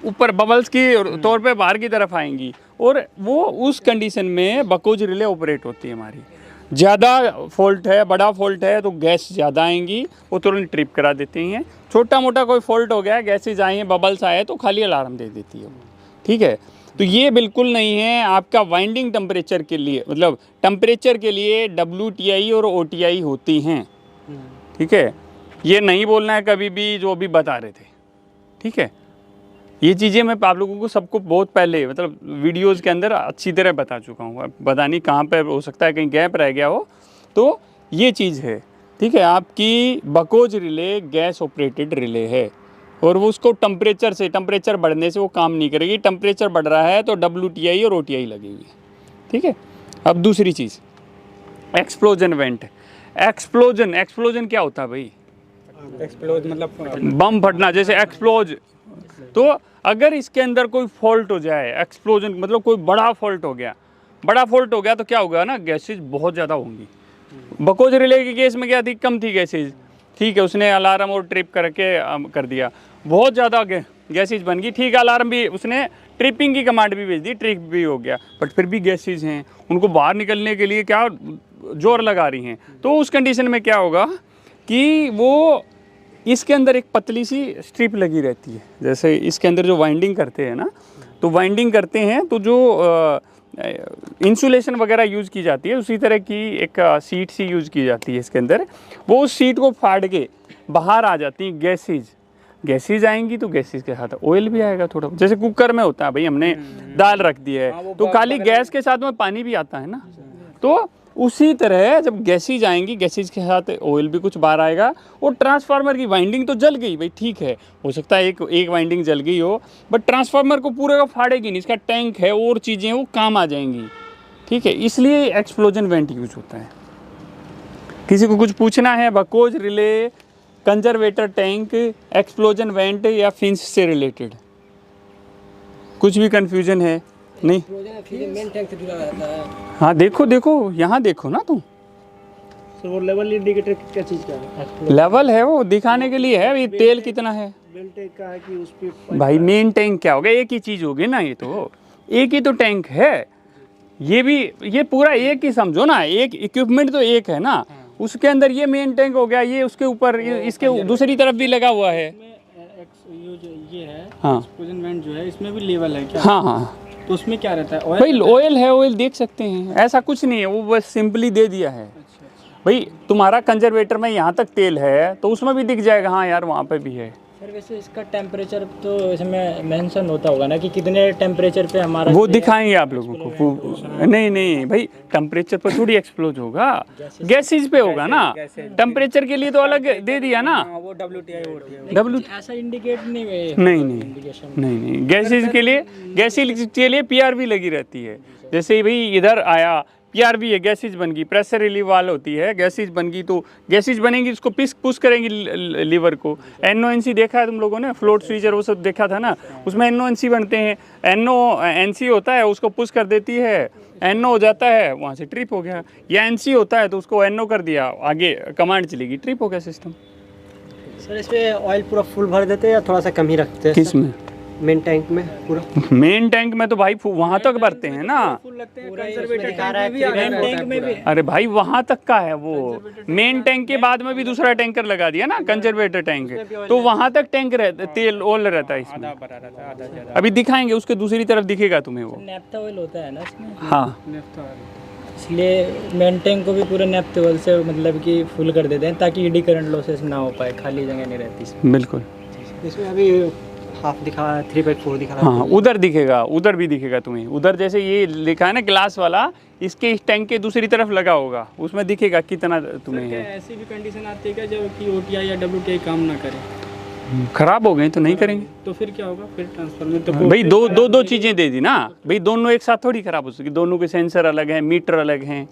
ऊपर बबल्स के तौर पे बाहर की तरफ आएंगी, और वो उस कंडीशन में बकोज रिले ऑपरेट होती है हमारी। ज़्यादा फॉल्ट है, बड़ा फॉल्ट है तो गैस ज़्यादा आएंगी, वो तुरंत ट्रिप करा देती हैं। छोटा मोटा कोई फॉल्ट हो गया, गैसेज आई हैं, बबल्स आए तो खाली अलार्म दे देती है वो, ठीक है? तो ये बिल्कुल नहीं है आपका वाइंडिंग टेम्परेचर के लिए, मतलब टेम्परेचर के लिए WTI और OTI होती हैं, ठीक है? ये नहीं बोलना है कभी भी जो अभी बता रहे थे, ठीक है। ये चीज़ें मैं आप लोगों को सबको बहुत पहले मतलब वीडियोज़ के अंदर अच्छी तरह बता चुका हूँ। अब पता नहीं कहाँ पर हो सकता है कहीं गैप रह गया हो, तो ये चीज़ है, ठीक है। आपकी बकोज रिले गैस ऑपरेटेड रिले है और वो उसको टेम्परेचर बढ़ने से वो काम नहीं करेगी। टेम्परेचर बढ़ रहा है तो WTI और OTI लगेगी, ठीक है। अब दूसरी चीज़ एक्सप्लोजन वेंट। एक्सप्लोजन क्या होता है भाई? एक्सप्लोज मतलब बम फटना, जैसे एक्सप्लोज। तो अगर इसके अंदर कोई फॉल्ट हो जाए, एक्सप्लोजन मतलब कोई बड़ा फॉल्ट हो गया तो क्या होगा ना, गैसेज बहुत ज़्यादा होंगी। बकोज रिले के केस में क्या थी, कम थी गैसेज, ठीक है। उसने अलार्म और ट्रिप करके कर दिया, बहुत ज़्यादा गैसेज बन गई, ठीक है। अलार्म भी उसने ट्रिपिंग की कमांड भी भेज दी, ट्रिप भी हो गया, बट फिर भी गैसेज हैं, उनको बाहर निकलने के लिए क्या जोर लगा रही हैं। तो उस कंडीशन में क्या होगा कि वो इसके अंदर एक पतली सी स्ट्रिप लगी रहती है। जैसे इसके अंदर जो वाइंडिंग करते हैं ना, तो वाइंडिंग करते हैं तो जो इंसुलेशन वगैरह यूज़ की जाती है, उसी तरह की एक सीट सी यूज़ की जाती है इसके अंदर। वो उस सीट को फाड़ के बाहर आ जाती हैं गैसेज आएंगी, तो गैसेज के साथ ऑयल भी आएगा थोड़ा। जैसे कुकर में होता है भाई, हमने दाल रख दी है तो खाली गैस के साथ में पानी भी आता है ना, तो उसी तरह जब गैसेज आएंगी, गैसेज के साथ ऑयल भी कुछ बाहर आएगा। और ट्रांसफार्मर की वाइंडिंग तो जल गई भाई, ठीक है, हो सकता है एक वाइंडिंग जल गई हो, बट ट्रांसफार्मर को पूरे का फाड़ेगी नहीं, इसका टैंक है और चीज़ें वो काम आ जाएंगी, ठीक है। इसलिए एक्सप्लोजन वेंट यूज होता है। किसी को कुछ पूछना है, because relay, conservator tank, explosion vent या फिंस से रिलेटेड कुछ भी कंफ्यूजन है? नहीं, मेन टैंक से जुड़ा रहता है। हाँ देखो यहाँ देखो ना तुम, सर वो लेवल इंडिकेटर क्या चीज़ का है? लेवल है वो दिखाने के लिए है, ये तेल कितना है बेल्ट का है कि उस पे भाई। मेन टैंक क्या होगा, एक ही चीज़ होगी ना, ये तो एक ही तो टैंक है। ये पूरा एक ही समझो ना, एक इक्विपमेंट तो एक है ना, उसके अंदर ये मेन टैंक हो गया, ये उसके ऊपर इसके दूसरी तरफ भी लगा हुआ है। ये है हाँ एक्सप्लोजन वेंट जो है, इसमें भी लेवल है क्या? हाँ, तो उसमें क्या रहता है? भाई ऑयल है, ऑयल देख सकते हैं, ऐसा कुछ नहीं है, वो बस सिंपली दे दिया है। भाई तुम्हारा कंजर्वेटर में यहाँ तक तेल है तो उसमें भी दिख जाएगा, हाँ यार वहाँ पे भी है। सर वैसे इसका टेम्परेचर तो इसमें मेंशन होता होगा ना कि कितने टेम्परेचर पे हमारा वो दिखाएंगे आप लोगों को। नहीं भाई, टेम्परेचर पर थोड़ी एक्सप्लोज होगा, गैसेज पे होगा ना। टेम्परेचर के लिए तो अलग दे दिया ना, वो WTI ऐसा इंडिकेट नहीं नहीं गैसेज के लिए PRV लगी रहती है। जैसे भाई इधर आया PRV है, गैसेज बन गई, प्रेशर रिलीव वाल होती है, गैसेज बन गई तो गैसेज बनेंगी, उसको पुश करेंगी लीवर को। NONC देखा है तुम लोगों ने, फ्लोट स्विचर वो सब देखा था ना, उसमें NONC बनते हैं। NC होता है, उसको पुश कर देती है, NO हो जाता है, वहाँ से ट्रिप हो गया। या NC होता है तो उसको NO कर दिया, आगे कमांड चलेगी, ट्रिप हो गया सिस्टम। सर इसमें ऑयल पूरा फुल भर देते हैं या थोड़ा सा कम ही रखते हैं? किस में? मेन टैंक में पूरा? मेन टैंक में तो भाई वहाँ तक भरते हैं ना। अरे भाई वहाँ तक का है वो, मेन टैंक के बाद में भी दूसरा टैंकर लगा दिया ना, कंजर्वेटर टैंक, तो वहाँ तक टैंक रहता, तेल ऑयल रहता है इसमें। अभी दिखाएंगे, उसके दूसरी तरफ दिखेगा तुम्हें वो नेफ्था ऑयल होता है ना इसमें। हाँ, इसलिए मेन टैंक को भी पूरा नेफ्था ऑयल से मतलब कि फुल कर देते हैं ताकि ईडी करंट लॉसेस ना हो पाए, खाली जगह नहीं रहती इसमें। बिल्कुल। इसमें अभी हाफ दिखा, 3/4 दिखा रहा है। हाँ उधर दिखेगा, उधर भी दिखेगा तुम्हें, उधर जैसे ये लिखा है ना ग्लास वाला, इसके इस टैंक के दूसरी तरफ लगा होगा, उसमें दिखेगा कितना तुम्हें है। ऐसी भी कंडीशन आती है क्या जब कि OTI या WTI काम ना करे? खराब हो गए तो नहीं करेंगे, तो फिर क्या होगा? फिर ट्रांसफार्मर तो भाई दो चीज़ें दे दी ना भाई, दोनों एक साथ थोड़ी खराब हो सकी, दोनों के सेंसर अलग हैं, मीटर अलग हैं,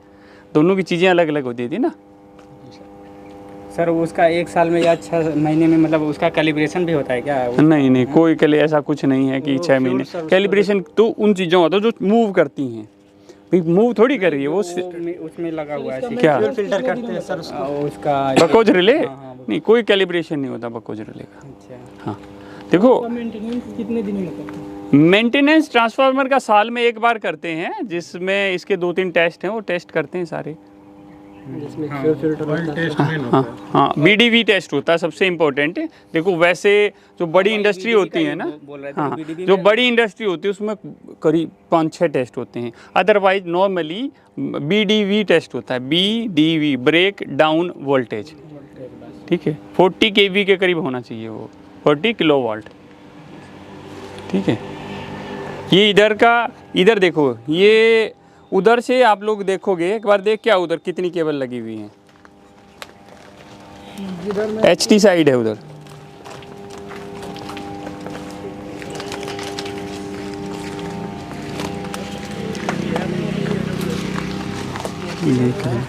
दोनों की चीज़ें अलग अलग हो दे दी ना। सर उसका 1 साल में या 6 महीने में मतलब उसका कैलिब्रेशन भी होता है क्या? नहीं कोई के लिए ऐसा कुछ नहीं है कि 6 महीने। कैलिब्रेशन तो उन चीज़ों होता है जो मूव करती हैं, भाई मूव थोड़ी कर रही है वो उसमें लगा हुआ है क्या फिल्टर करते हैं सर उसका बकोज रिले। नहीं कोई कैलिब्रेशन नहीं होता बकोज रिले का। हाँ देखो, मेंटेनेंस कितने दिन में करते हैं? मेंटेनेंस ट्रांसफार्मर का साल में एक बार करते हैं, जिसमें इसके 2-3 टेस्ट हैं, वो टेस्ट करते हैं सारे। जिसमें फिल्टर होता है। हाँ BDV टेस्ट होता है सबसे इम्पोर्टेंट। देखो वैसे जो बड़ी इंडस्ट्री होती है ना, हाँ जो बड़ी इंडस्ट्री होती है उसमें करीब 5-6 टेस्ट होते हैं। अदरवाइज नॉर्मली BDV टेस्ट होता है, BDV ब्रेक डाउन वोल्टेज, ठीक है, 40 kV के करीब होना चाहिए वो, 40 किलोवाट, ठीक है। ये इधर का, इधर देखो, ये उधर से आप लोग देखोगे एक बार, देख क्या उधर कितनी केबल लगी हुई है, HT साइड है उधर। देख रहे हैं।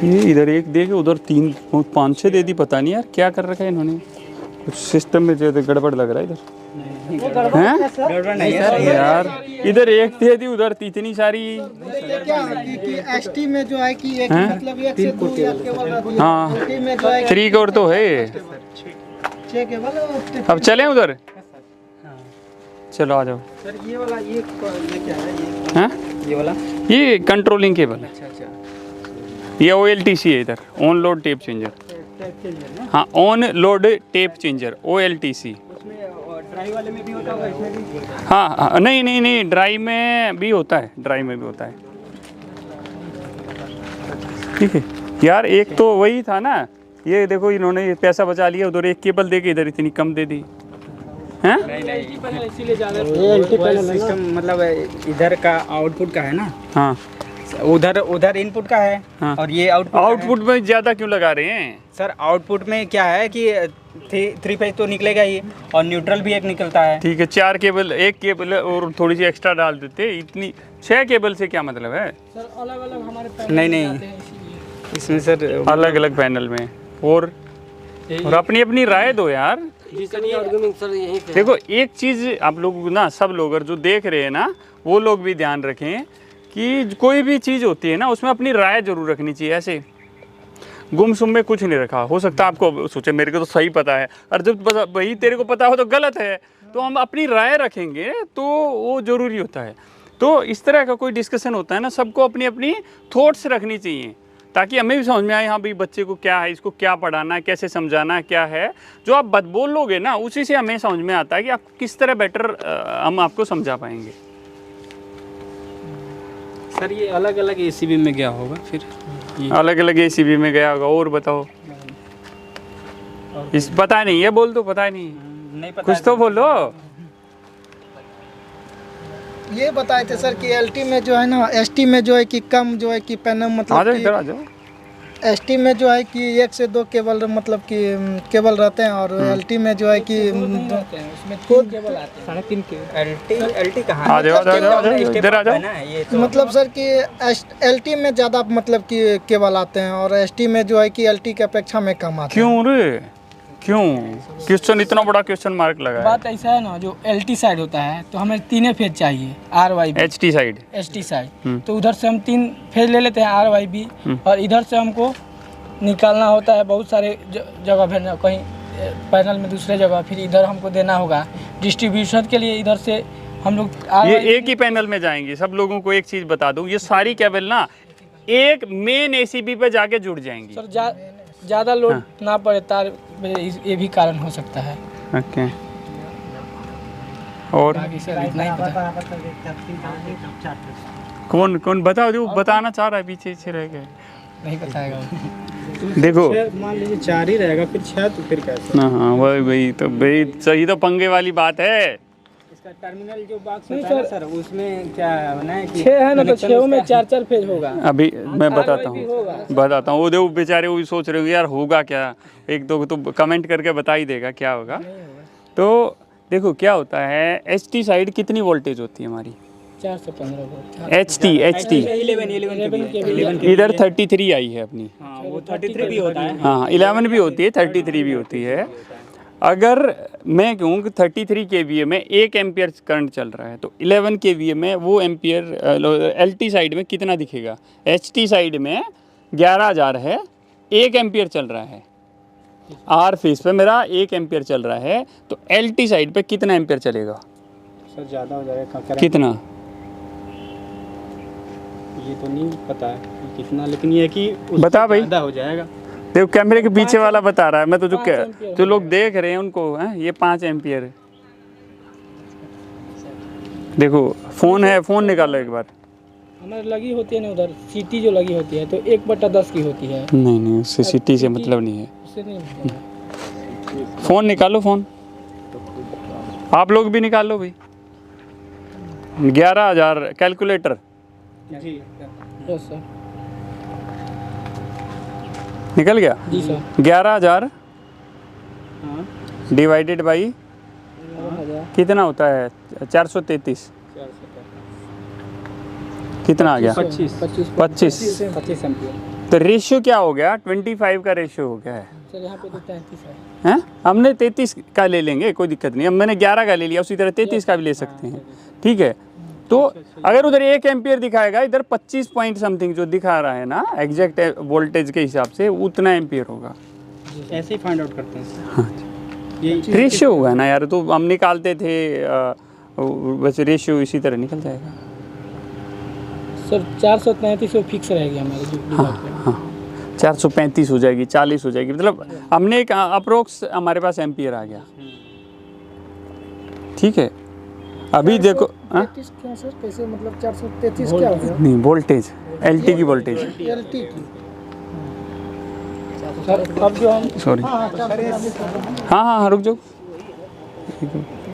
ये इधर एक दे के उधर 3 5 6 दे दी, पता नहीं यार क्या कर रखा है इन्होंने, कुछ सिस्टम में जो गड़बड़ लग रहा है इधर। हैं? गड़बड़ नहीं है यार इधर एक दे दी, उधर इतनी सारी। क्या है कि एसटी में जो है कि एक मतलब एक से दो या केवल रहती है। हाँ, LT में जो है 3 कोर तो है। 6 केवल। अब चलें उधर, चलो आ जाओ। सर ये वाला ये क्या है हैं? ये वाला? ये कंट्रोलिंग केबल है, अच्छा, ये OLTC है इधर, ऑन लोड टेप चेंजर। हाँ, on load tap changer, OLTC। उसमें ड्राई वाले में भी होता होगा, इसमें भी? हाँ, नहीं, ड्राई में भी होता है, ड्राई में भी होता है, ठीक है। यार एक तो वही था ना, ये देखो इन्होंने ये पैसा बचा लिया, उधर एक केबल दे के इधर इतनी कम दे दी हैं। सिस्टम मतलब इधर का आउटपुट का है ना, हाँ, उधर इनपुट का है। हाँ। और ये आउटपुट में ज़्यादा क्यों लगा रहे हैं? सर आउटपुट में क्या है कि 3 फेज तो निकलेगा ही, और न्यूट्रल भी एक निकलता है। ठीक है, 4 केबल, एक केबल और थोड़ी सी एक्स्ट्रा डाल देते, इतनी 6 केबल से क्या मतलब है? सर अलग अलग हमारे पैनल नहीं आते हैं, इसीलिए। इसमें सर अलग अलग पैनल में, और अपनी अपनी राय दो यार। देखो एक चीज़ आप लोग ना, सब लोग अगर जो देख रहे हैं ना, वो लोग भी ध्यान रखें कि कोई भी चीज़ होती है ना, उसमें अपनी राय जरूर रखनी चाहिए। ऐसे गुमसुम में कुछ नहीं रखा। हो सकता है आपको सोचे मेरे को तो सही पता है, और जब वही तेरे को पता हो तो गलत है, तो हम अपनी राय रखेंगे तो वो ज़रूरी होता है। तो इस तरह का कोई डिस्कशन होता है ना, सबको अपनी अपनी थॉट्स रखनी चाहिए, ताकि हमें भी समझ में आए हाँ भाई बच्चे को क्या है, इसको क्या पढ़ाना है, कैसे समझाना है, क्या है। जो आप बोलोगे ना, उसी से हमें समझ में आता है कि आप किस तरह बेटर हम आपको समझा पाएंगे। सर ये अलग अलग ACB में गया होगा फिर? अलग अलग ACB में गया होगा। और बताओ, इस पता नहीं है, बोल दो पता नहीं, नहीं पता कुछ तो बोलो। ये बताए थे सर कि LT में जो है ना, ST में जो है कि कम जो है कि पैनल आ मतलब जाओ इधर आ जाओ। ST में जो है कि 1 से 2 केबल मतलब कि केबल रहते हैं, और LT में जो है कि उसमें 3 केबल आते हैं, 3.5 केबल। LT कहाँ आ जाओ इधर आ जाओ। ये तो मतलब सर कि LT में ज़्यादा मतलब कि केबल आते हैं, और ST में जो है कि LT की अपेक्षा में कम आते हैं। क्यों रे, क्यों क्वेश्चन, इतना बड़ा क्वेश्चन मार्क लगा है? बात ऐसा है ना, जो LT साइड होता है तो हमें 3 फेज चाहिए, RYB। HT side, ST side तो उधर से हम 3 फेज ले लेते हैं, RYB, और इधर से हमको निकालना होता है बहुत सारे जगह भेजना, कहीं पैनल में दूसरे जगह, फिर इधर हमको देना होगा डिस्ट्रीब्यूशन के लिए। इधर से हम लोग ये एक ही पैनल में जाएंगे। सब लोगों को एक चीज़ बता दूं, ये सारी केबल ना एक मेन ACB पे जाके जुड़ जाएंगी। सर ज़्यादा लोड ना पड़े तार, ये भी कारण हो सकता है। ओके, और बाकी सर इतना ही पता। कौन कौन बताओ, जो बताना चाह रहा है, पीछे पीछे रह गए, नहीं बताएगा देखो। मान लीजिए 4 ही रहेगा, फिर 6 तो फिर कैसे? हाँ वही तो भाई, सही तो पंगे वाली बात है। इसका टर्मिनल जो बॉक्स होता है ना सर, उसमें क्या होना है कि 6 है ना, तो 6 में 4 फेज होगा। अभी मैं बताता हूँ वो देखो बेचारे वो भी सोच रहे हो यार होगा क्या, एक दो तो कमेंट करके बता ही देगा क्या होगा। तो देखो क्या होता है, HT साइड कितनी वोल्टेज होती है हमारी? 4 से 15 वोल्ट। HT 11 इधर 33 आई है अपनी। हाँ, वो 33 भी होता है। हाँ 11 भी होती है, 33 भी होती है। अगर मैं कहूँ कि 33 kVA में 1 एम्पियर करंट चल रहा है, तो 11 kVA में वो एम्पियर LT साइड में कितना दिखेगा? HT साइड में 11,000 है, 1 एम्पियर चल रहा है। R फेस पे मेरा 1 एम्पियर चल रहा है, तो LT साइड पे कितना एम्पियर चलेगा? सर ज़्यादा हो जाएगा। कितना? ये तो नहीं पता है कितना, लेकिन ये है कि बता भाई, ज़्यादा हो जाएगा। देखो कैमरे के पीछे वाला बता रहा है, मैं तो जो लोग देख रहे हैं उनको है, ये 5 एम्पियर है। देखो फोन है, फोन निकालो एक बार। हमारे लगी होती है ना उधर सिटी जो लगी होती है तो 1/10 की होती है, नहीं नहीं, उससे सिटी से मतलब नहीं है। उससे नहीं होता है। फ़ोन निकालो, फ़ोन आप लोग भी निकालो भाई। 11,000 कैलकुलेटर यस सर। निकल गया। जी सर। 11,000 डिवाइडेड बाई 11,000 कितना होता है? 433 कितना आ गया? 25। तो रेशियो क्या हो गया? 25 का रेशियो हो गया है। सर यहाँ पे तो 33 है। हैं? हमने 33 का ले लेंगे, कोई दिक्कत नहीं। अब मैंने 11 का ले लिया, उसी तरह 33 का भी ले सकते हैं, ठीक है। तो अगर उधर 1 एम्पियर दिखाएगा, इधर 25 पॉइंट समथिंग जो दिखा रहा है ना एग्जैक्ट वोल्टेज के हिसाब से, उतना एम्पियर होगा। ऐसे ही फाइंड आउट करते हैं। हाँ, रेशियो होगा ना यार, तो हम निकालते थे बस रेशियो इसी तरह निकल जाएगा। सर 433 वो फिक्स रहेगी हमारे जो डिवाइड करेंगे। हाँ 435 हो जाएगी, 40 हो जाएगी, मतलब हमने एक अप्रोक्स हमारे पास एम्पियर आ गया, ठीक है। अभी देखो 433 क्यों सर? कैसे मतलब 433 क्या हो गया? नहीं, वोल्टेज एलटी की वोल्टेज, एलटी की। सर अब जो हम सॉरी, हाँ हाँ रुक जाओ।